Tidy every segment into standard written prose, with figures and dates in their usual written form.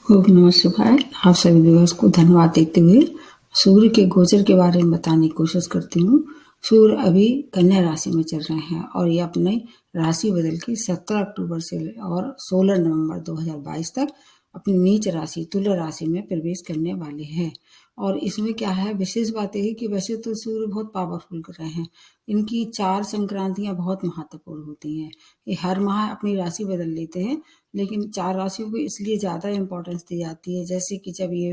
ओम नमः शिवाय। आप सभी व्यूअर्स को धन्यवाद देते हुए सूर्य के गोचर के बारे में बताने की कोशिश करती हूँ। सूर्य अभी कन्या राशि में चल रहे हैं और ये अपनी राशि बदल के 17 अक्टूबर से और 16 नवंबर 2022 तक अपनी नीच राशि तुला राशि में प्रवेश करने वाले हैं। और इसमें क्या है, विशेष बात यह है कि वैसे तो सूर्य बहुत पावरफुल ग्रह हैं, इनकी 4 संक्रांतियाँ बहुत महत्वपूर्ण होती हैं। ये हर माह अपनी राशि बदल लेते हैं, लेकिन 4 राशियों को इसलिए ज़्यादा इम्पोर्टेंस दी जाती है, जैसे कि जब ये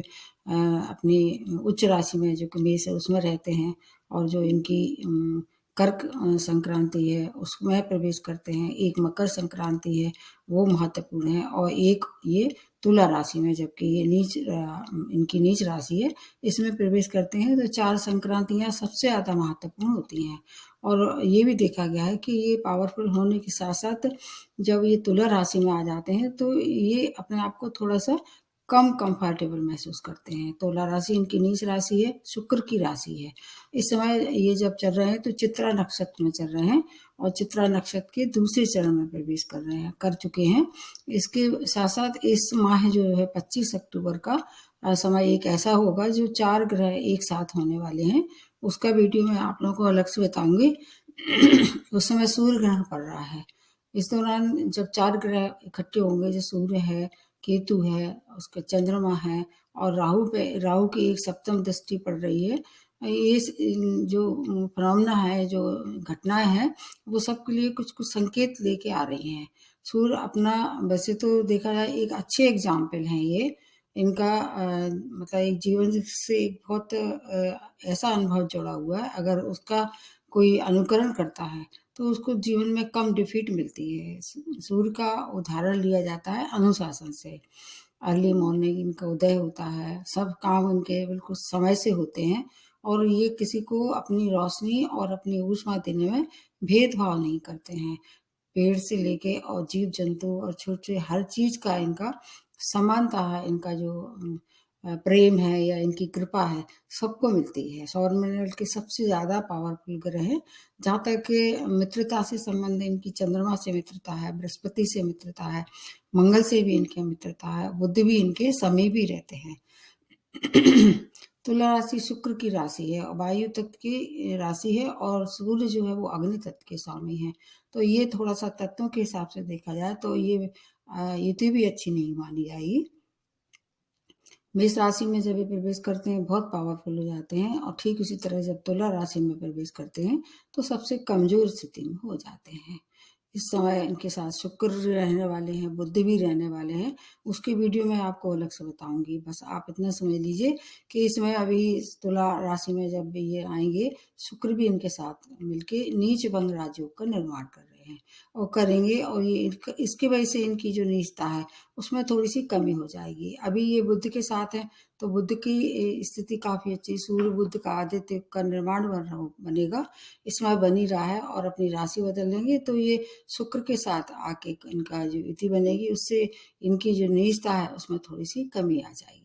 अपनी उच्च राशि में जो कि मेष है उसमें रहते हैं और जो इनकी कर्क संक्रांति है उसमें प्रवेश करते हैं, एक मकर संक्रांति है वो महत्वपूर्ण है और एक ये तुला राशि में, जबकि ये इनकी नीच राशि है इसमें प्रवेश करते हैं। तो 4 संक्रांतियाँ सबसे ज़्यादा महत्वपूर्ण होती हैं और ये भी देखा गया है कि ये पावरफुल होने के साथ साथ जब ये तुला राशि में आ जाते हैं तो ये अपने आप को थोड़ा-सा कम कंफर्टेबल महसूस करते हैं। तुला राशि इनकी नीच राशि है, शुक्र की राशि है। इस समय ये जब चल रहे हैं तो चित्रा नक्षत्र में चल रहे हैं और चित्रा नक्षत्र के दूसरे चरण में प्रवेश कर चुके हैं। इसके साथ-साथ इस माह जो है 25 अक्टूबर का समय एक ऐसा होगा जो 4 ग्रह एक साथ होने वाले हैं। उसका वीडियो मैं आप लोगों को अलग से बताऊँगी। उस समय सूर्य ग्रहण पड़ रहा है। इस दौरान जब 4 ग्रह इकट्ठे होंगे, जो सूर्य है, केतु है, उसके चंद्रमा है और राहु की एक सप्तम दृष्टि पड़ रही है। ये जो फिनोमेना है, जो घटनाएँ हैं, वो सबके लिए कुछ-कुछ संकेत लेके आ रही हैं। सूर्य अपना, वैसे तो देखा जाए, एक अच्छे एग्ज़ाम्पल हैं ये। इनका मतलब एक जीवन से एक बहुत ऐसा अनुभव जुड़ा हुआ है, अगर उसका कोई अनुकरण करता है तो उसको जीवन में कम डिफीट मिलती है। सूर्य का उदाहरण लिया जाता है अनुशासन से। अर्ली मॉर्निंग इनका उदय होता है, सब काम इनके बिल्कुल समय से होते हैं और ये किसी को अपनी रोशनी और अपनी ऊष्मा देने में भेदभाव नहीं करते हैं। पेड़ से लेके और जीव-जंतु और छोटे हर चीज़ का इनका समानता है, इनका जो प्रेम है या इनकी कृपा है, सबको मिलती है। सौरमंडल के सबसे ज़्यादा पावरफुल ग्रह हैं। जहाँ तक मित्रता से संबंध है, इनकी चंद्रमा से मित्रता है, बृहस्पति से मित्रता है, मंगल से भी इनकी मित्रता है, बुध भी इनके समीप ही रहते हैं। तुला राशि शुक्र की राशि है और वायु तत्व की राशि है और सूर्य जो है वो अग्नि तत्व के स्वामी है। तो ये थोड़ा-सा तत्वों के हिसाब से देखा जाए तो ये युति भी अच्छी नहीं मानी जाएगी। मेष राशि में जब ये प्रवेश करते हैं बहुत पावरफुल हो जाते हैं और ठीक उसी तरह जब तुला राशि में प्रवेश करते हैं तो सबसे कमजोर स्थिति में हो जाते हैं। इस समय इनके साथ शुक्र रहने वाले हैं, बुध भी रहने वाले हैं। उसकी वीडियो मैं आपको अलग से बताऊंगी। बस आप इतना समझ लीजिए कि इसमें अभी तुला राशि में जब भी ये आएंगे, शुक्र भी इनके साथ मिलके नीच भंग राजयोग का निर्माण कर रहे हैं और करेंगे और ये इसकी वजह से इनकी जो नीचता है उसमें थोड़ी-सी कमी हो जाएगी। अभी ये बुध के साथ है, तो बुध की स्थिति काफ़ी अच्छी, सूर्य बुध का आदित्य का निर्माण बनेगा, इसमें बन ही रहा है और अपनी राशि बदल लेंगे तो ये शुक्र के साथ आके इनका जो युति बनेगी, उससे इनकी जो नीचता है उसमें थोड़ी-सी कमी आ जाएगी।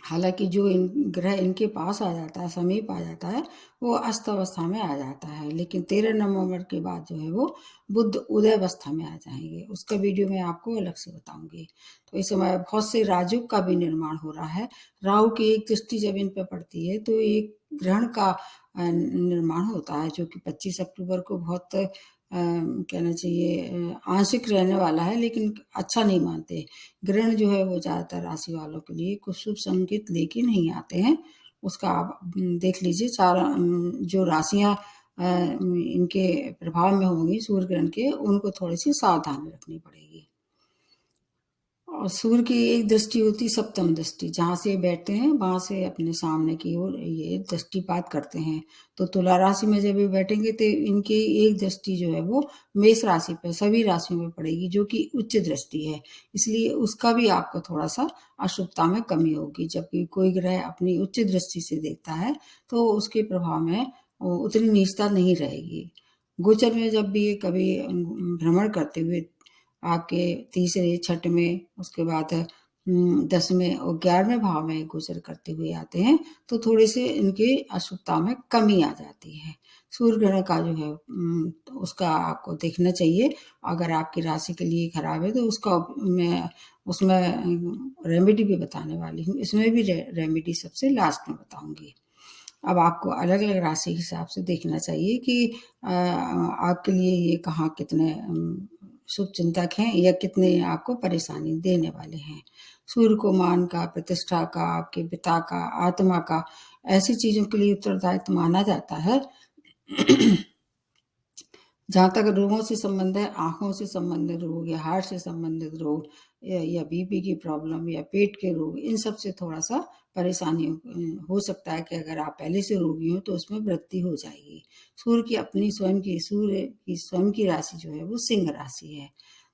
हालाँकि जो ग्रह इनके पास आ जाता है, समीप आ जाता है, वो अस्त अवस्था में आ जाता है, लेकिन 13 नवंबर के बाद जो है वो बुध उदय अवस्था में आ जाएँगे। उसका वीडियो मैं आपको अलग से बताऊँगी। तो इस समय बहुत से राजयोग का भी निर्माण हो रहा है। राहु की एक दृष्टि जब इन पे पड़ती है तो एक ग्रहण का निर्माण होता है, जो कि 25 अक्टूबर को बहुत कहना चाहिए आंशिक रहने वाला है, लेकिन अच्छा नहीं मानते। ग्रहण जो है वो ज़्यादातर राशि वालों के लिए कुछ शुभ संकेत लेके नहीं आते हैं। उसका आप देख लीजिए। जो राशियाँ इनके प्रभाव में होंगी सूर्य ग्रहण के, उनको थोड़ी-सी सावधानी रखनी पड़ेगी। और सूर्य की एक दृष्टि होती है सप्तम दृष्टि, जहाँ से बैठते हैं वहाँ से अपने सामने की ओर ये दृष्टिपात करते हैं। तो तुला राशि में जब ये बैठेंगे तो इनकी एक दृष्टि जो है वो मेष राशि पे, सभी राशियों में पड़ेगी, जो कि उच्च दृष्टि है। इसलिए उसका भी आपको थोड़ा-सा अशुभता में कमी होगी। जबकि कोई ग्रह अपनी उच्च दृष्टि से देखता है तो उसके प्रभाव में उतनी नीचता नहीं रहेगी। गोचर में जब भी ये कभी भ्रमण करते हुए आपके तीसरे छठ में, उसके बाद 10वें और 11वें भाव में गोचर करते हुए आते हैं, तो थोड़े-से इनकी अशुभता में कमी आ जाती है। सूर्य ग्रहण का जो है तो उसका आपको देखना चाहिए। अगर आपकी राशि के लिए खराब है तो उसका मैं उसमें रेमेडी भी बताने वाली हूँ। इसमें भी रेमेडी सबसे लास्ट में बताऊँगी। अब आपको अलग-अलग राशि के हिसाब से देखना चाहिए कि आपके लिए ये कहाँ कितने शुभचिंतक हैं या कितने आपको परेशानी देने वाले हैं। सूर्य को मान का, प्रतिष्ठा का, आपके पिता का, आत्मा का, ऐसी चीज़ों के लिए उत्तरदायित्व माना जाता है। जहाँ तक रोगों से संबंध है, आँखों से संबंधित रोग या हार्ट से संबंधित रोग या बीपी की प्रॉब्लम या पेट के रोग, इन सब से थोड़ा-सा परेशानी हो सकता है कि अगर आप पहले से रोगी हो तो उसमें वृद्धि हो जाएगी। सूर्य की स्वयं की राशि जो है वो सिंह राशि है।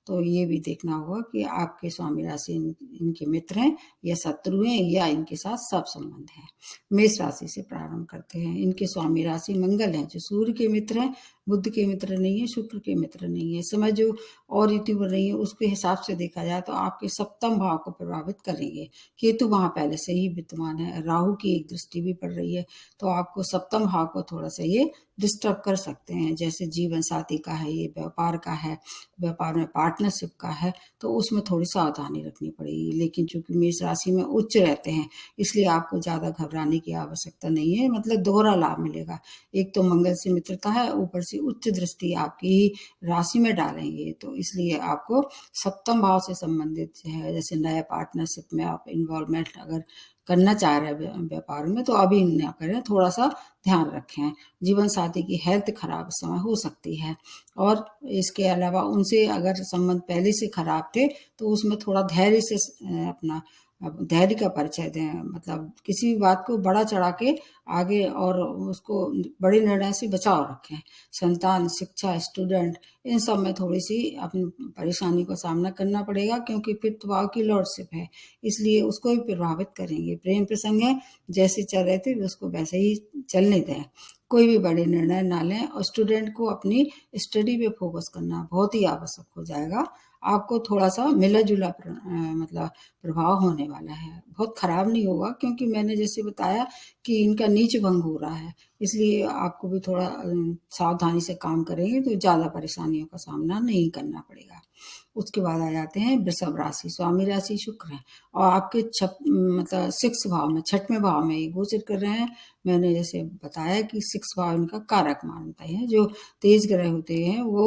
तो ये भी देखना होगा कि आपके स्वामी राशि इनके मित्र हैं या शत्रु हैं या इनके साथ सब संबंध है। मेष राशि से प्रारंभ करते हैं। इनके स्वामी राशि मंगल हैं, जो सूर्य के मित्र हैं, बुध के मित्र नहीं है, शुक्र के मित्र नहीं है। इस समय जो और ऋतु बन रही है उसके हिसाब से देखा जाए तो आपके सप्तम भाव को प्रभावित करेंगे। केतु वहां पहले से ही विद्यमान है, राहु की एक दृष्टि भी पड़ रही है, तो आपको सप्तम भाव को थोड़ा सा ये डिस्टर्ब कर सकते हैं। जैसे जीवन साथी का है, ये व्यापार का है, व्यापार में पार्टनरशिप का है, तो उसमें थोड़ी सावधानी रखनी पड़ेगी। लेकिन चूंकि मेष राशि में उच्च रहते हैं, इसलिए आपको ज्यादा घबराने की आवश्यकता नहीं है। मतलब दोहरा लाभ मिलेगा। एक तो मंगल से मित्रता है, ऊपर से उच्च दृष्टि आपकी राशि में डालेंगे, तो इसलिए आपको सप्तम भाव से संबंधित है, जैसे नए पार्टनरशिप में आप इन्वॉल्वमेंट अगर करना चाह रहे हैं व्यापार में, तो अभी ना करें, थोड़ा सा ध्यान रखें। जीवन साथी की हेल्थ खराब इस समय हो सकती है, और इसके अलावा उनसे अगर संबंध पहले से खराब थे तो उसमें थोड़ा धैर्य से अपना धैर्य का परिचय दें। मतलब किसी भी बात को बड़ा चढ़ा के आगे और उसको बड़े निर्णय से बचाव रखें। संतान, शिक्षा, स्टूडेंट, इन सब में थोड़ी सी अपनी परेशानी का सामना करना पड़ेगा, क्योंकि फिफ्थ भाव की लॉर्डशिप है, इसलिए उसको भी प्रभावित करेंगे। प्रेम प्रसंग है, जैसे चल रहे थे उसको वैसे ही चलने दें, कोई भी बड़े निर्णय ना लें। और स्टूडेंट को अपनी स्टडी पे फोकस करना बहुत ही आवश्यक हो जाएगा। आपको थोड़ा सा मिला जुला मतलब प्रभाव होने वाला है, बहुत खराब नहीं होगा, क्योंकि मैंने जैसे बताया कि इनका नीच भंग हो रहा है, इसलिए आपको भी थोड़ा सावधानी से काम करेंगे तो ज़्यादा परेशानियों का सामना नहीं करना पड़ेगा। उसके बाद आ जाते हैं वृषभ राशि। स्वामी राशि शुक्र है, और आपके मतलब 6 भाव में, 6वें भाव में ये गोचर कर रहे हैं। मैंने जैसे बताया कि 6 भाव इनका कारक मानते हैं। जो तेज ग्रह होते हैं वो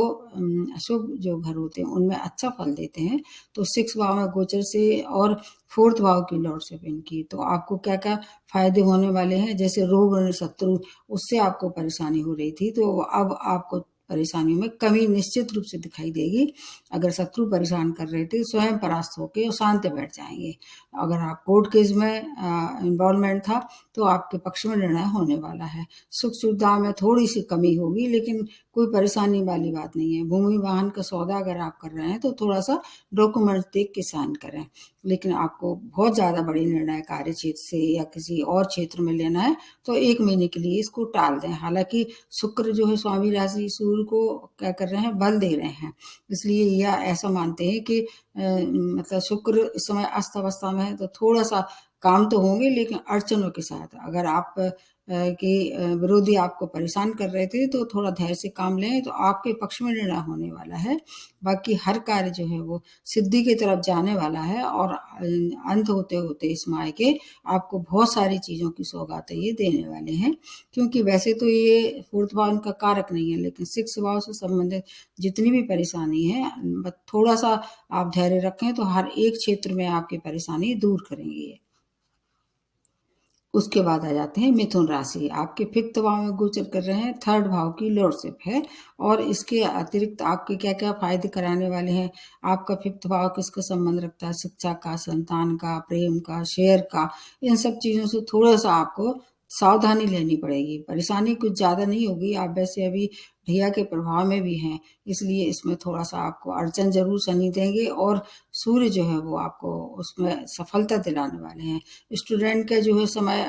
अशुभ जो घर होते हैं उनमें अच्छा फल देते हैं। तो 6 भाव में गोचर से और 4th भाव की लॉर्डशिप इनकी, तो आपको क्या क्या फायदे होने वाले हैं। जैसे रोग और शत्रु, उससे आपको परेशानी हो रही थी, तो अब आपको परेशानियों में कमी निश्चित रूप से दिखाई देगी। अगर शत्रु परेशान कर रहे थे, स्वयं परास्त होकर और शांत बैठ जाएंगे। अगर आप कोर्ट केस में इन्वॉल्वमेंट था, तो आपके पक्ष में निर्णय होने वाला है। सुख सुविधा में थोड़ी सी कमी होगी, लेकिन कोई परेशानी वाली बात नहीं है। भूमि वाहन का सौदा अगर आप कर रहे हैं तो थोड़ा सा डॉक्यूमेंट देख के साइन करें। लेकिन आपको बहुत ज़्यादा बड़ी निर्णय कार्य क्षेत्र से या किसी और क्षेत्र में लेना है तो 1 महीने के लिए इसको टाल दें। हालांकि शुक्र जो है स्वामी राशि सूर्य को क्या कर रहे हैं, बल दे रहे हैं, इसलिए यह ऐसा मानते हैं कि मतलब शुक्र इस समय अस्त अवस्था में है, तो थोड़ा सा काम तो होंगे लेकिन अड़चनों के साथ। अगर आप के विरोधी आपको परेशान कर रहे थे तो थोड़ा धैर्य से काम लें, तो आपके पक्ष में निर्णय होने वाला है। बाकी हर कार्य जो है वो सिद्धि की तरफ जाने वाला है, और अंत होते होते इस माह के आपको बहुत सारी चीज़ों की सौगातें ये देने वाले हैं। क्योंकि वैसे तो ये 4th भाव का कारक नहीं है, लेकिन 6 भाव से संबंधित जितनी भी परेशानी है, थोड़ा सा आप धैर्य रखें तो हर एक क्षेत्र में आपकी परेशानी दूर करेंगे। उसके बाद आ जाते हैं मिथुन राशि। आपके 5th भाव में गोचर कर रहे हैं, 3rd भाव की लॉर्डशिप है, और इसके अतिरिक्त आपके क्या क्या फायदे कराने वाले हैं। आपका 5th भाव किसका संबंध रखता है, शिक्षा का, संतान का, प्रेम का, शेयर का। इन सब चीज़ों से थोड़ा सा आपको सावधानी लेनी पड़ेगी। परेशानी कुछ ज़्यादा नहीं होगी, आप वैसे अभी ढैया के प्रभाव में भी हैं, इसलिए इसमें थोड़ा सा आपको अड़चन जरूर शनि देंगे, और सूर्य जो है वो आपको उसमें सफलता दिलाने वाले हैं। स्टूडेंट का जो है समय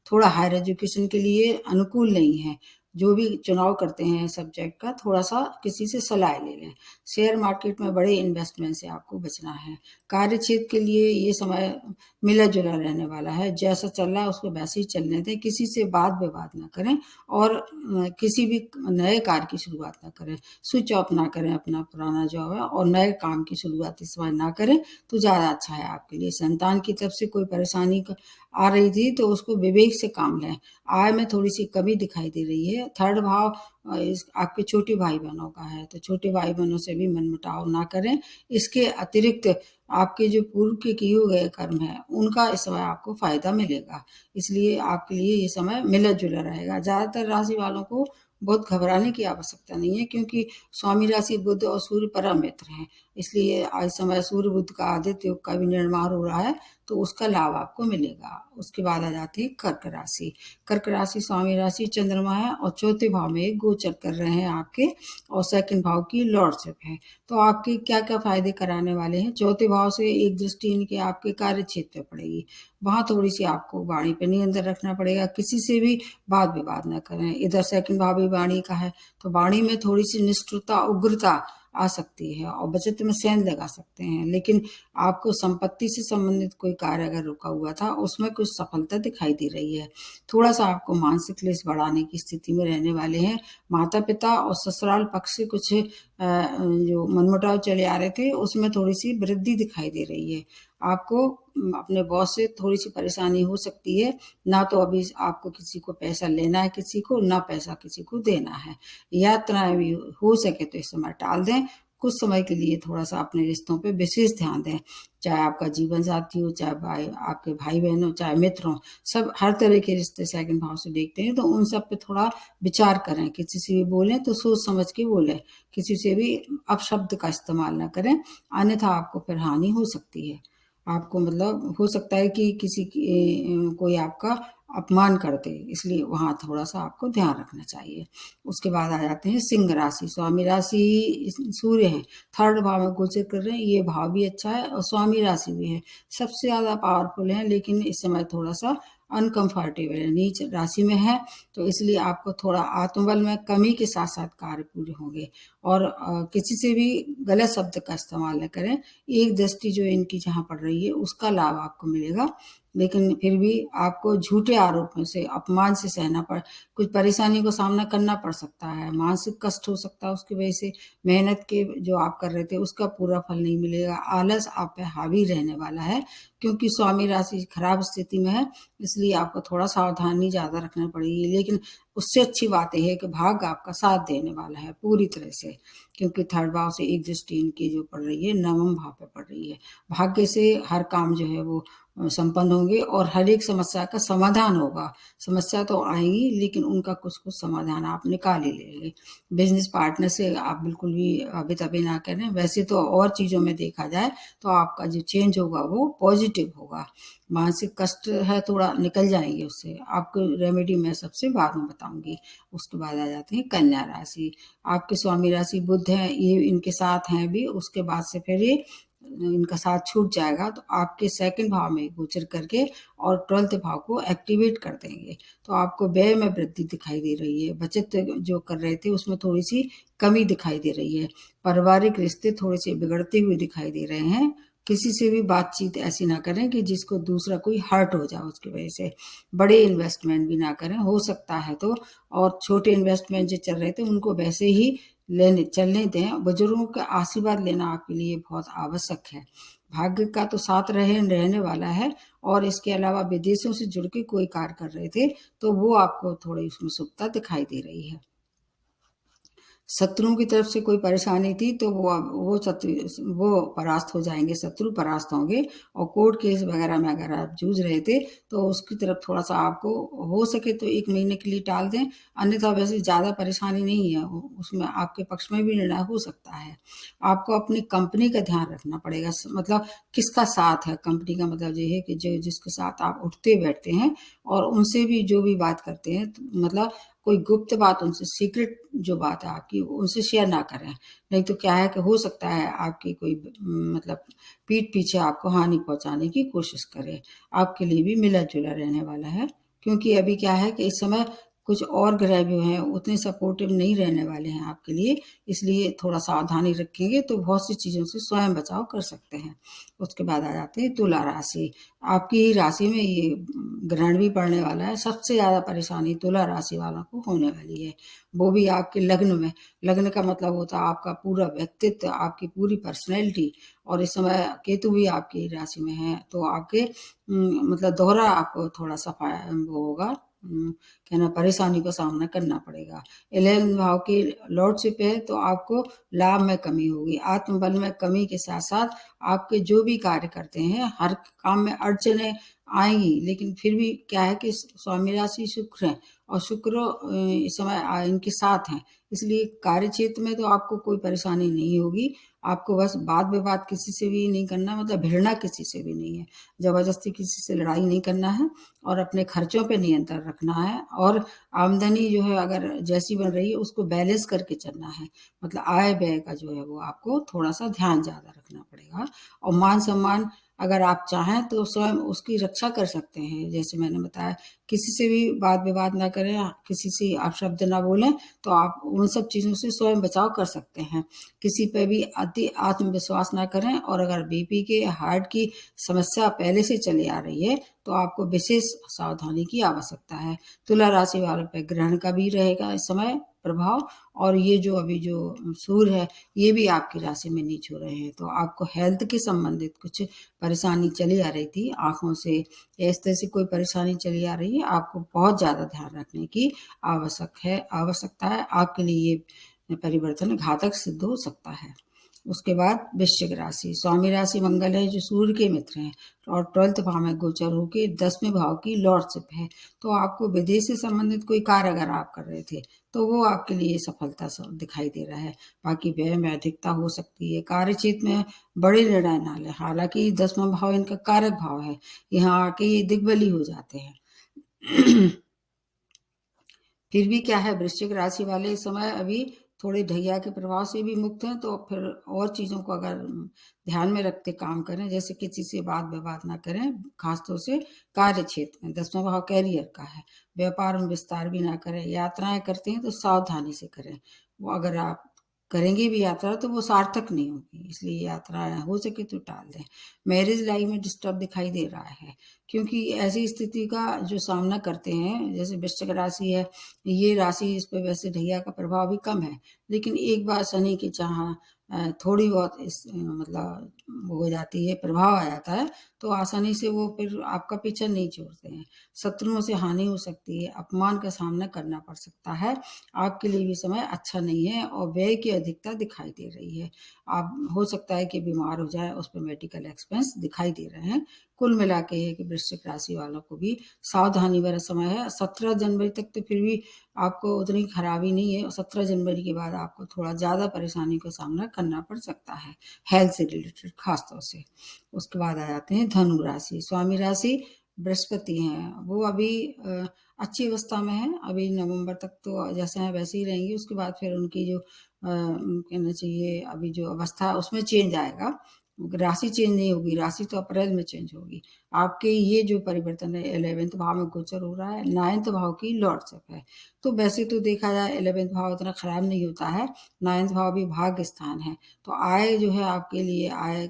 थोड़ा हायर एजुकेशन के लिए अनुकूल नहीं है। जो भी चुनाव करते हैं सब्जेक्ट का, थोड़ा-सा किसी से सलाह ले लें। शेयर मार्केट में बड़े इन्वेस्टमेंट से आपको बचना है। कार्यक्षेत्र के लिए ये समय मिला-जुला रहने वाला है। जैसा चल रहा है उसको वैसे ही चलने दें, किसी से वाद-विवाद ना करें और किसी भी नए कार्य की शुरुआत ना करें। स्विच ऑफ ना करें अपना पुराना जॉब है और नए काम की शुरुआत इस समय ना करें तो ज़्यादा अच्छा है आपके लिए। संतान की तरफ से कोई परेशानी आ रही थी तो उसको विवेक से काम लें। आय में थोड़ी-सी कमी दिखाई दे रही है। थर्ड भाव इस आपके छोटे भाई-बहनों का है, तो छोटे भाई-बहनों से भी मनमुटाव ना करें। इसके अतिरिक्त आपके जो पूर्व के किए हुए कर्म हैं, उनका इस समय आपको फ़ायदा मिलेगा। इसलिए आपके लिए ये समय मिला-जुला रहेगा। ज़्यादातर राशि वालों को बहुत घबराने की आवश्यकता नहीं है, क्योंकि स्वामी राशि बुध और सूर्य परम मित्र हैं। इसलिए आज समय सूर्य बुध का आदित्य योग का भी निर्माण हो रहा है, तो उसका लाभ आपको मिलेगा। उसके बाद आ जाती है कर्क राशि। कर्क राशि स्वामी राशि चंद्रमा है और चौथे भाव में गोचर कर रहे हैं आपके, और सेकंड भाव की लॉर्डशिप है। तो आपके क्या-क्या फायदे कराने वाले हैं? चौथे भाव से एक दृष्टि इनके आपके कार्य क्षेत्र पे पड़ेगी। वहाँ थोड़ी-सी आपको वाणी पे नियंत्रण रखना पड़ेगा। किसी से भी वाद-विवाद ना करें। इधर सेकंड भाव भी वाणी का है, तो वाणी में थोड़ी-सी निष्ठुरता, उग्रता आ सकती है और बचत में सेंध लगा सकते हैं। लेकिन आपको संपत्ति से संबंधित कोई कार्य अगर रुका हुआ था, उसमें कुछ सफलता दिखाई दे रही है। थोड़ा-सा आपको मानसिक क्लेश बढ़ाने की स्थिति में रहने वाले हैं। माता-पिता और ससुराल पक्ष से कुछ जो मनमुटाव चले आ रहे थे, उसमें थोड़ी-सी वृद्धि दिखाई दे रही है। आपको अपने बॉस से थोड़ी-सी परेशानी हो सकती है। ना तो अभी आपको किसी को पैसा लेना है किसी को, ना पैसा किसी को देना है। यात्राएँ भी हो सके तो इस समय टाल दें। कुछ समय के लिए थोड़ा-सा अपने रिश्तों पे विशेष ध्यान दें। चाहे आपका जीवन साथी हो, चाहे आपके भाई-बहन हो, चाहे मित्र हों, सब हर तरह के रिश्ते सेकंड भाव से देखते हैं, तो उन सब पे थोड़ा विचार करें। किसी से भी बोलें तो सोच समझ के बोलें। किसी से भी अपशब्द का इस्तेमाल ना करें, अन्यथा आपको फिर हानि हो सकती है। आपको मतलब हो सकता है कि किसी की कोई आपका अपमान कर दे, इसलिए वहाँ थोड़ा-सा आपको ध्यान रखना चाहिए। उसके बाद आ जाते हैं सिंह राशि। स्वामी राशि सूर्य है, थर्ड भाव में गोचर कर रहे हैं, ये भाव भी अच्छा है और स्वामी राशि भी है। सबसे ज़्यादा पावरफुल है, लेकिन इस समय थोड़ा-सा अनकम्फर्टेबल है, नीच राशि में है, तो इसलिए आपको थोड़ा आत्मबल में कमी के साथ-साथ कार्य पूरे होंगे और किसी से भी गलत शब्द का इस्तेमाल न करें। एक दृष्टि जो इनकी जहाँ पड़ रही है, उसका लाभ आपको मिलेगा, लेकिन फिर भी आपको झूठे आरोपों से, अपमान से सहना कुछ परेशानी का सामना करना पड़ सकता है। मानसिक कष्ट हो सकता है उसकी वजह से, मेहनत के जो आप कर रहे थे उसका पूरा फल नहीं मिलेगा। आलस आप पे हावी रहने वाला है, क्योंकि स्वामी राशि खराब स्थिति में है, इसलिए आपको थोड़ा सावधानी ज़्यादा रखना पड़ेगी। लेकिन उससे अच्छी बात ये है कि भाग्य आपका साथ देने वाला है पूरी तरह से, क्योंकि थर्ड भाव से एक दृष्टि इनकी जो पड़ रही है, नवम भाव पे पड़ रही है। भाग्य से हर काम जो है वो संपन्न होंगे और हर एक समस्या का समाधान होगा। समस्या तो आएगी, लेकिन उनका कुछ-कुछ समाधान आप निकाल ही लेंगे। बिज़नेस पार्टनर से आप बिल्कुल भी अभी-तभी ना करें। वैसे तो और चीज़ों में देखा जाए तो आपका जो चेंज होगा वो पॉज़िटिव होगा। मानसिक कष्ट है थोड़ा, निकल जाएँगे उससे। आपको रेमेडी मैं सबसे बाद में बताऊँगी। उसके बाद आ जाते हैं कन्या राशि। आपके स्वामी राशि बुध हैं, ये इनके साथ हैं अभी, उसके बाद से फिर ये इनका साथ छूट जाएगा, तो आपके सेकंड भाव में गोचर करके और 12th भाव को एक्टिवेट कर देंगे। तो आपको व्यय में वृद्धि दिखाई दे रही है। बचत जो कर रहे थे उसमें थोड़ी-सी कमी दिखाई दे रही है। पारिवारिक रिश्ते थोड़े-से बिगड़ते हुए दिखाई दे रहे हैं। किसी से भी बातचीत ऐसी ना करें कि जिसको दूसरा कोई हर्ट हो जाए उसकी वजह से। बड़े इन्वेस्टमेंट भी ना करें, हो सकता है तो, और छोटे इन्वेस्टमेंट जो चल रहे थे उनको वैसे ही चलने दें। बुजुर्गों का आशीर्वाद लेना आपके लिए बहुत आवश्यक है। भाग्य का तो साथ रहने वाला है, और इसके अलावा विदेशों से जुड़ के कोई कार्य कर रहे थे, तो वो आपको थोड़ी उसमें सुगमता दिखाई दे रही है। शत्रुओं की तरफ से कोई परेशानी थी तो वो परास्त हो जाएँगे, शत्रु परास्त होंगे, और कोर्ट केस वगैरह में अगर आप जूझ रहे थे, तो उसकी तरफ थोड़ा-सा आपको हो सके तो 1 महीने के लिए टाल दें, अन्यथा वैसे ज़्यादा परेशानी नहीं है, उसमें आपके पक्ष में भी निर्णय हो सकता है। आपको अपनी कंपनी का ध्यान रखना पड़ेगा, मतलब किसका साथ है, कंपनी का मतलब ये है कि जो जिसके साथ आप उठते-बैठते हैं और उनसे भी जो भी बात करते हैं, तो मतलब कोई गुप्त बात उनसे, सीक्रेट जो बात है आपकी, उनसे शेयर ना करें। नहीं तो क्या है कि हो सकता है आपकी कोई मतलब पीठ पीछे आपको हानि पहुँचाने की कोशिश करे। आपके लिए भी मिला-जुला रहने वाला है, क्योंकि अभी क्या है कि इस समय कुछ और ग्रह जो हैं उतने सपोर्टिव नहीं रहने वाले हैं आपके लिए, इसलिए थोड़ा सावधानी रखेंगे तो बहुत सी चीज़ों से स्वयं बचाव कर सकते हैं। उसके बाद आ जाते हैं तुला राशि। आपकी राशि में ये ग्रहण भी पड़ने वाला है, सबसे ज़्यादा परेशानी तुला राशि वालों को होने वाली है, वो भी आपके लग्न में। लग्न का मतलब होता है आपका पूरा व्यक्तित्व, आपकी पूरी पर्सनैलिटी, और इस समय केतु भी आपकी राशि में है, तो आपके मतलब दोहरा आपको थोड़ा सफा वो होगा, कहना परेशानी का सामना करना पड़ेगा। 11वें भाव की लॉर्डशिप है तो आपको लाभ में कमी होगी, आत्मबल में कमी के साथ साथ आपके जो भी कार्य करते हैं हर काम में अड़चने आएंगी, लेकिन फिर भी क्या है कि स्वामी राशि शुक्र है और शुक्र इस समय इनके साथ हैं, इसलिए कार्य क्षेत्र में तो आपको कोई परेशानी नहीं होगी। आपको बस वाद विवाद किसी से भी नहीं करना, मतलब भिड़ना किसी से भी नहीं है, जबरदस्ती किसी से लड़ाई नहीं करना है, और अपने खर्चों पे नियंत्रण रखना है, और आमदनी जो है अगर जैसी बन रही है उसको बैलेंस करके चलना है, मतलब आय व्यय का जो है वो आपको थोड़ा सा ध्यान ज़्यादा रखना पड़ेगा। और मान सम्मान अगर आप चाहें तो स्वयं उसकी रक्षा कर सकते हैं, जैसे मैंने बताया किसी से भी वाद विवाद ना करें, किसी से आप शब्द ना बोलें, तो आप उन सब चीज़ों से स्वयं बचाव कर सकते हैं। किसी पे भी अति आत्मविश्वास ना करें, और अगर बीपी के हार्ट की समस्या पहले से चली आ रही है तो आपको विशेष सावधानी की आवश्यकता है। तुला राशि वालों पे ग्रहण का भी रहेगा इस समय प्रभाव, और ये जो अभी जो सूर्य है ये भी आपकी राशि में नीच हो रहे हैं, तो आपको हेल्थ के संबंधित कुछ परेशानी चली आ रही थी, आंखों से इस तरह से कोई परेशानी चली आ रही है, आपको बहुत ज़्यादा ध्यान रखने की आवश्यकता है। आपके लिए ये परिवर्तन घातक सिद्ध हो सकता है। उसके बाद वृश्चिक राशि, स्वामी राशि मंगल है जो सूर्य के मित्र हैं, और 12वें भाव में गोचर होकर 10वें भाव की लॉर्डशिप है, तो आपको विदेश से संबंधित कोई कार्य अगर आप कर रहे थे तो वो आपके लिए सफलता दिखाई दे रहा है। बाकी व्यय में अधिकता हो सकती है, कार्य क्षेत्र में बड़े निर्णय ना लें, हालांकि 10वां भाव इनका कारक भाव है, यहाँ आके ये दिग्बली हो जाते हैं। फिर भी क्या है, वृश्चिक राशि वाले इस समय अभी थोड़े ढैया के प्रभाव से भी मुक्त हैं, तो फिर और चीज़ों को अगर ध्यान में रखते काम करें, जैसे किसी से वाद विवाद ना करें, खासतौर से कार्य क्षेत्र में। 10वां भाव कैरियर का है, व्यापार में विस्तार भी ना करें, यात्राएं करते हैं तो सावधानी से करें, वो अगर आप करेंगे भी यात्रा तो वो सार्थक नहीं होगी, इसलिए यात्राएं हो सके तो टाल दें। मैरिज लाइफ में डिस्टर्ब दिखाई दे रहा है, क्योंकि ऐसी स्थिति का जो सामना करते हैं, जैसे वृश्चिक राशि है, ये राशि इस पे वैसे ढैया का प्रभाव भी कम है, लेकिन एक बार शनि की चाह थोड़ी बहुत मतलब हो जाती है, प्रभाव आ जाता है, तो आसानी से वो फिर आपका पीछा नहीं छोड़ते हैं। शत्रुओं से हानि हो सकती है, अपमान का सामना करना पड़ सकता है, आपके लिए भी समय अच्छा नहीं है, और व्यय की अधिकता दिखाई दे रही है। आप हो सकता है कि बीमार हो जाए, उस पर मेडिकल एक्सपेंस दिखाई दे रहे हैं। कुल मिला के ये कि वृश्चिक राशि वालों को भी सावधानी भरा समय है। 17 जनवरी तक तो फिर भी आपको उतनी खराबी नहीं है, 17 जनवरी के बाद आपको थोड़ा ज़्यादा परेशानी का सामना करना पड़ सकता है, हेल्थ से रिलेटेड खास तौर से। उसके बाद आ जाते हैं धनु राशि, स्वामी राशि बृहस्पति हैं, वो अभी अच्छी अवस्था में है, अभी नवंबर तक तो जैसे हैं वैसे ही रहेंगी, उसके बाद फिर उनकी जो कहना चाहिए अभी जो अवस्था उसमें चेंज आएगा, राशि चेंज नहीं होगी, राशि तो अप्रैल में चेंज होगी। आपके ये जो परिवर्तन है 11वें भाव में गोचर हो रहा है, 9वें भाव की लॉर्डशिप है, तो वैसे तो देखा जाए 11वें भाव उतना खराब नहीं होता है, 9वें भाव भी भाग्य स्थान है, तो आय जो है आपके लिए आय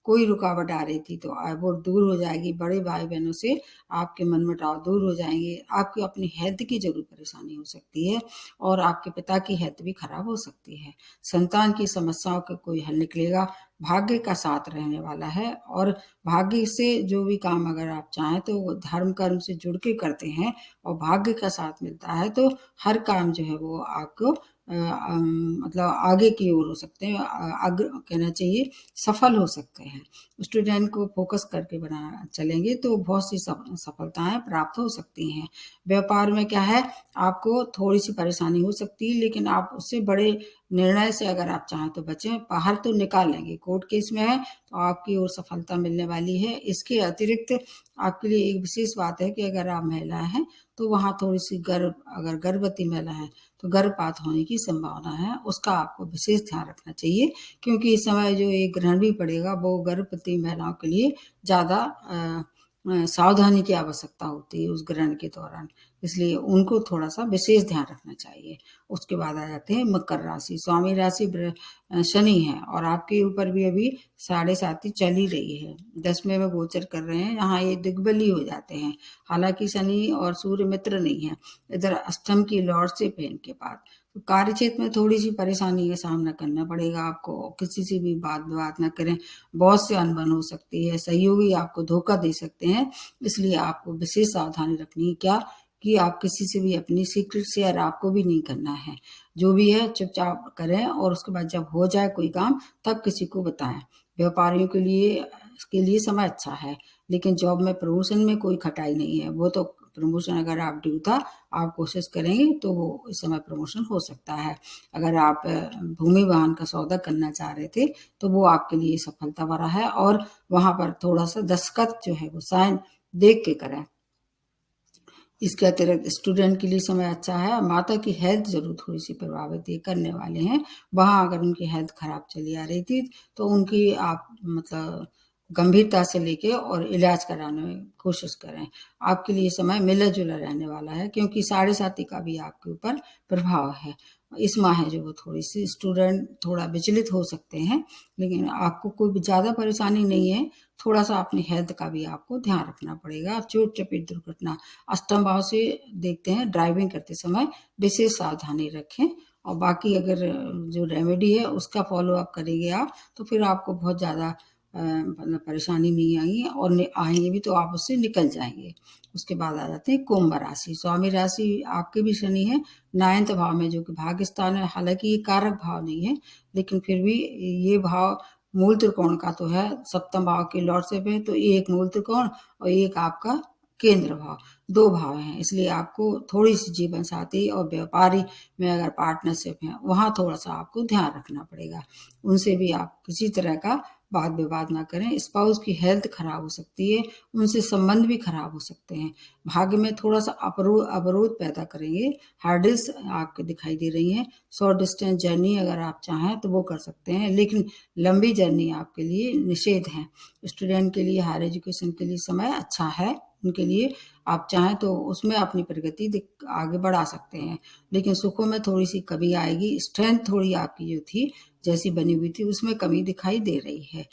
कोई रुकावट आ रही थी तो वो दूर हो जाएगी, बड़े भाई बहनों से आपके मनमुटाव दूर हो जाएंगे, आपकी अपनी हेल्थ की जरूर परेशानी हो सकती है, और आपके पिता की हेल्थ भी खराब हो सकती है। संतान की समस्याओं का कोई हल निकलेगा, भाग्य का साथ रहने वाला है, और भाग्य से जो भी काम अगर आप चाहें तो वो धर्म कर्म से जुड़ के करते हैं और भाग्य का साथ मिलता है, तो हर काम जो है वो आपको मतलब आगे की ओर हो सकते हैं, आगे कहना चाहिए सफल हो सकते हैं। स्टूडेंट को फोकस करके बना चलेंगे तो बहुत सी सफलताएं प्राप्त हो सकती हैं। व्यापार में क्या है, आपको थोड़ी सी परेशानी हो सकती है, लेकिन आप उससे बड़े निर्णय से अगर आप चाहें तो बचें, बाहर तो निकाल लेंगे, कोर्ट केस में है तो आपकी ओर सफलता मिलने वाली है। इसके अतिरिक्त आपके लिए एक विशेष बात है कि अगर आप महिलाएं हैं तो वहाँ थोड़ी सी अगर गर्भवती महिला है तो गर्भपात होने की संभावना है, उसका आपको विशेष ध्यान रखना चाहिए, क्योंकि इस समय जो एक ग्रहण भी पड़ेगा वो गर्भवती महिलाओं के लिए ज़्यादा सावधानी की आवश्यकता होती है उस ग्रहण के दौरान, इसलिए उनको थोड़ा-सा विशेष ध्यान रखना चाहिए। उसके बाद आ जाते हैं मकर राशि। स्वामी राशि शनि है और आपके ऊपर भी अभी 7.5 चल ही रही है। 10वें में गोचर कर रहे हैं, यहाँ ये दिग्बली हो जाते हैं। हालाँकि शनि और सूर्य मित्र नहीं है, इधर अष्टम की लॉर्डशिप है इनके पास। तो कार्यक्षेत्र में थोड़ी-सी परेशानी का सामना करना पड़ेगा आपको। किसी से भी बात-विवाद ना करें, बॉस से अनबन हो सकती है, सहयोगी आपको धोखा दे सकते हैं, इसलिए आपको विशेष सावधानी रखनी है। क्या कि आप किसी से भी अपनी सीक्रेट शेयर आपको भी नहीं करना है। जो भी है चुपचाप करें और उसके बाद जब हो जाए कोई काम तब किसी को बताएँ। व्यापारियों के लिए समय अच्छा है, लेकिन जॉब में प्रमोशन में कोई खटाई नहीं है। वो तो प्रमोशन अगर आप ड्यू था, आप कोशिश करेंगे तो वो इस समय प्रमोशन हो सकता है। अगर आप भूमि वाहन का सौदा करना चाह रहे थे, तो वो आपके लिए सफलता भरा है और वहाँ पर थोड़ा-सा दस्तखत जो है वो साइन देख के करें। इसके अतिरिक्त स्टूडेंट के लिए समय अच्छा है। माता की हेल्थ ज़रूर थोड़ी-सी प्रभावित ये करने वाले हैं। वहाँ अगर उनकी हेल्थ खराब चली आ रही थी, तो उनकी आप मतलब गंभीरता से लेके और इलाज कराने में कोशिश करें। आपके लिए समय मिला-जुला रहने वाला है क्योंकि साढ़े साती का भी आपके ऊपर प्रभाव है। इस माह है जो वो थोड़ी-सी स्टूडेंट थोड़ा विचलित हो सकते हैं, लेकिन आपको कोई ज़्यादा परेशानी नहीं है। थोड़ा-सा अपनी हेल्थ का भी आपको ध्यान रखना पड़ेगा। चोट-चपेट, दुर्घटना अष्टम भाव से देखते हैं, ड्राइविंग करते समय विशेष सावधानी रखें और बाकी अगर जो रेमेडी है उसका फ़ॉलो अप करेंगे आप, तो फिर आपको बहुत ज़्यादा मतलब परेशानी नहीं आएगी और आएँगी भी तो आप उससे निकल जाएँगे। उसके बाद आ जाते हैं कुंभ राशि। स्वामी राशि आपके भी शनि है, 9th भाव में जो कि भाग्य स्थान है। हालाँकि ये कारक भाव नहीं है, लेकिन फिर भी ये भाव मूल त्रिकोण का तो है, सप्तम भाव की लॉर्डशिप है, तो एक मूल त्रिकोण और एक आपका केंद्र भाव, 2 भाव हैं। इसलिए आपको थोड़ी-सी जीवन साथी और व्यापारी में अगर पार्टनरशिप है, वहाँ थोड़ा-सा आपको ध्यान रखना पड़ेगा। उनसे भी आप किसी तरह का वाद-विवाद ना करें। स्पाउस की हेल्थ खराब हो सकती है, उनसे संबंध भी खराब हो सकते हैं। भाग्य में थोड़ा-सा अवरोध पैदा करेंगे। हर्डल्स आपको दिखाई दे रही हैं। शॉर्ट डिस्टेंस जर्नी अगर आप चाहें तो वो कर सकते हैं, लेकिन लंबी जर्नी आपके लिए निषेध है। स्टूडेंट के लिए हायर एजुकेशन के लिए समय अच्छा है, उनके लिए आप चाहें तो उसमें अपनी प्रगति आगे बढ़ा सकते हैं, लेकिन सुखों में थोड़ी-सी कमी आएगी। स्ट्रेंथ थोड़ी आपकी जो थी, जैसी बनी हुई थी, उसमें कमी दिखाई दे रही है।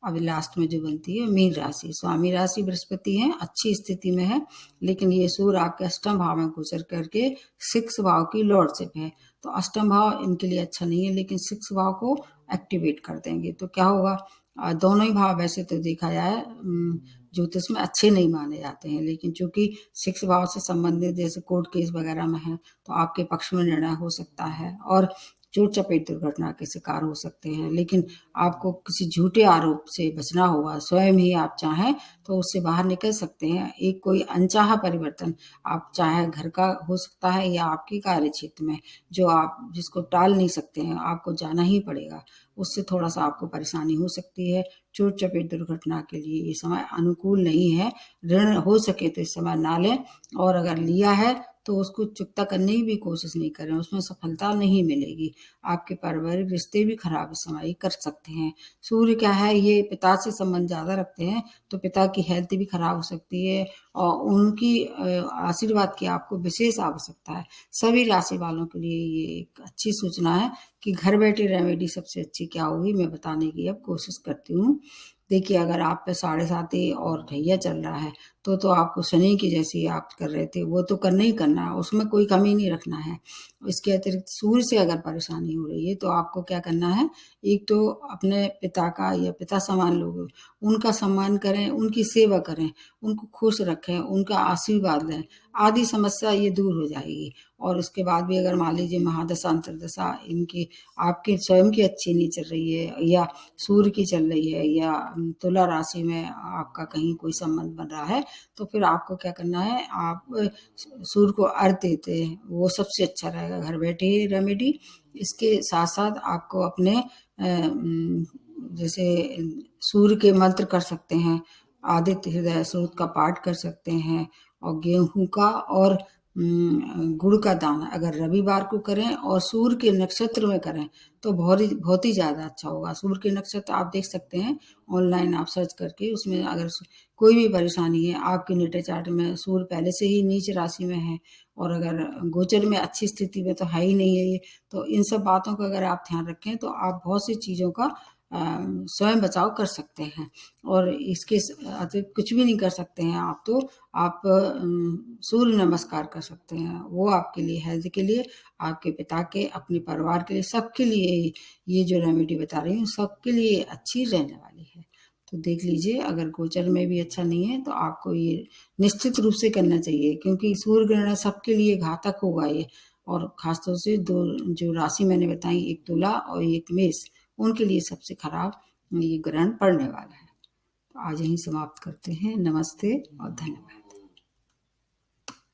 अब लास्ट में जो बनती है मीन राशि। स्वामी राशि बृहस्पति है, अच्छी स्थिति में है, लेकिन ये सूर्य आपके अष्टम भाव में गोचर करके 6 भाव की लॉर्डशिप है। तो अष्टम भाव इनके लिए अच्छा नहीं है, लेकिन 6 भाव को एक्टिवेट कर देंगे तो क्या होगा। दोनों ही भाव वैसे तो देखा जाए ज्योतिष में अच्छे नहीं माने जाते हैं, लेकिन चूंकि 6 भाव से संबंधित जैसे कोर्ट केस वगैरह में है, तो आपके पक्ष में निर्णय हो सकता है और चोट चपेट दुर्घटना के शिकार हो सकते हैं। लेकिन आपको किसी झूठे आरोप से बचना होगा। स्वयं ही आप चाहें तो उससे बाहर निकल सकते हैं। एक कोई अनचाहा परिवर्तन आप चाहे घर का हो सकता है या आपके कार्य क्षेत्र में, जो आप जिसको टाल नहीं सकते हैं, आपको जाना ही पड़ेगा। उससे थोड़ा-सा आपको परेशानी हो सकती है। चोट चपेट दुर्घटना के लिए ये समय अनुकूल नहीं है। ऋण हो सके तो इस समय ना लें और अगर लिया है तो उसको चुकता करने की भी कोशिश नहीं करें, उसमें सफलता नहीं मिलेगी। आपके पारिवारिक रिश्ते भी खराब इस समय कर सकते हैं। सूर्य क्या है, ये पिता से संबंध ज़्यादा रखते हैं, तो पिता की हेल्थ भी खराब हो सकती है और उनकी आशीर्वाद की आपको विशेष आवश्यकता है। सभी राशि वालों के लिए ये एक अच्छी सूचना है कि घर बैठे रेमेडी सबसे अच्छी क्या होगी, मैं बताने की अब कोशिश करती हूँ। देखिए, अगर आप पे 7.5 और ढैया चल रहा है, तो आपको शनि की जैसी आप कर रहे थे, वो तो करना ही करना है, उसमें कोई कमी नहीं रखना है। इसके अतिरिक्त सूर्य से अगर परेशानी हो रही है, तो आपको क्या करना है, एक तो अपने पिता का या पिता समान लोग, उनका सम्मान करें, उनकी सेवा करें, उनको खुश रखें, उनका आशीर्वाद लें, आदि समस्या ये दूर हो जाएगी। और उसके बाद भी अगर मान लीजिए महादशा, अंतर्दशा इनकी आपकी स्वयं की अच्छी नहीं चल रही है या सूर्य की चल रही है या तुला राशि में आपका कहीं कोई संबंध बन रहा है, तो फिर आपको क्या करना है, आप सूर्य को अर्घ देते हैं, वो सबसे अच्छा रहेगा घर बैठे ही रेमेडी। इसके साथ-साथ आपको अपने जैसे सूर्य के मंत्र कर सकते हैं, आदित्य हृदय स्तोत्र का पाठ कर सकते हैं और गेहूँ का और गुड़ का दान अगर रविवार को करें और सूर्य के नक्षत्र में करें तो बहुत ही ज़्यादा अच्छा होगा। सूर्य के नक्षत्र आप देख सकते हैं, ऑनलाइन आप सर्च करके, उसमें अगर कोई भी परेशानी है, आपके नेटल चार्ट में सूर्य पहले से ही नीच राशि में है और अगर गोचर में अच्छी स्थिति में तो है ही नहीं है ये, तो इन सब बातों का अगर आप ध्यान रखें तो आप बहुत सी चीज़ों का स्वयं बचाव कर सकते हैं। और इसके अतिरिक्त कुछ भी नहीं कर सकते हैं आप, तो आप सूर्य नमस्कार कर सकते हैं। वो आपके लिए, हेल्थ के लिए, आपके पिता के, अपने परिवार के लिए, सबके लिए ये जो रेमेडी बता रही हूँ सबके लिए अच्छी रहने वाली है। तो देख लीजिए, अगर गोचर में भी अच्छा नहीं है तो आपको ये निश्चित रूप से करना चाहिए, क्योंकि सूर्य ग्रहण सबके लिए घातक होगा ये। और खासतौर से दो जो राशि मैंने बताई, एक तुला और एक मेष, उनके लिए सबसे खराब ये ग्रहण पड़ने वाला है। तो आज यहीं समाप्त करते हैं। नमस्ते और धन्यवाद।